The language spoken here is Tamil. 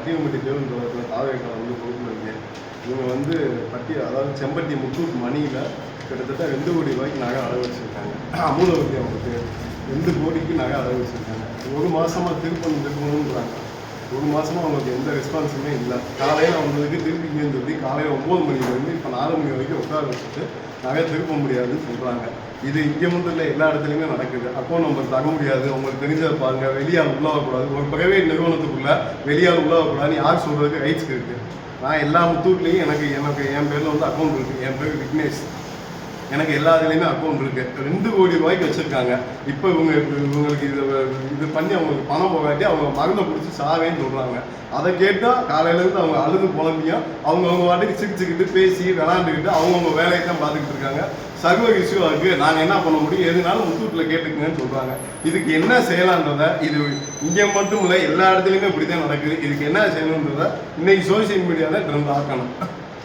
பட்டியம்பட்டி தேவன்றத்தில் தாவேக்கால வந்து பொறுப்புங்க. இவங்க வந்து அதாவது செம்பட்டி முத்தூட் மணியில் கிட்டத்தட்ட 2 கோடி ரூபாய்க்கு நகை அடகு வச்சுருக்காங்க. அமூலவர்த்தி அவங்களுக்கு 2 கோடிக்கு நகை அடகு வச்சுருக்காங்க. 1 மாதமாக திருப்பணுன்றாங்க. 1 மாதமாக அவங்களுக்கு எந்த ரெஸ்பான்ஸுமே இல்லை. காலையில் வந்ததுக்கு திருப்பிங்கன்னு சொல்லி காலையில் 9 மணிலேருந்து இப்போ 4 மணி வரைக்கும் உட்கார வச்சுட்டு நகை திருப்ப முடியாதுன்னு சொல்கிறாங்க. இது இங்கே மட்டும் இல்லை, எல்லா இடத்துலையுமே நடக்குது. அக்கௌண்ட் நம்பர் தர முடியாது, உங்களுக்கு தெரிஞ்சதை பாருங்க, வெளியால் உள்ள வரக்கூடாது, ஒரு பிரைவேட் நிறுவனத்துக்குள்ள வெளியால் உள்ள வரக்கூடாதுன்னு யார் சொல்கிறதுக்கு ரைட்ஸ் இருக்குது? நான் எல்லா முத்தூட்லேயும் எனக்கு என் பேரில் வந்து அக்கௌண்ட் இருக்குது. என் பேர் விக்னேஷ். எனக்கு எல்லா இதுலேயுமே அக்கௌண்ட் இருக்குது. 2 கோடி ரூபாய்க்கு வச்சுருக்காங்க. இப்போ இவங்களுக்கு இது பண்ணி அவங்களுக்கு பணம் போகாட்டி அவங்க மருந்தை பிடிச்சி சாவேன்னு சொல்கிறாங்க. அதை கேட்டால் காலையிலேருந்து அவங்க அழுது புலம்பியும் அவங்க வாட்டுக்கு சிரிச்சுக்கிட்டு பேசி விளாண்டுக்கிட்டு அவங்கவுங்க வேலையை தான் பார்த்துக்கிட்டு இருக்காங்க. சர்வர் இஷ்யூ இருக்குது, நாங்கள் என்ன பண்ண முடியும், எதுனாலும் முத்தூட்டில் கேட்டுக்குங்கன்னு சொல்கிறாங்க. இதுக்கு என்ன செய்யலான்றதை, இது இங்கே மட்டும் இல்லை, எல்லா இடத்துலையுமே இப்படி தான் நடக்குது. இதுக்கு என்ன செய்யணுன்றதை இன்னைக்கு சோசியல் மீடியாவில் ட்ரெண்ட் ஆக்கணும்.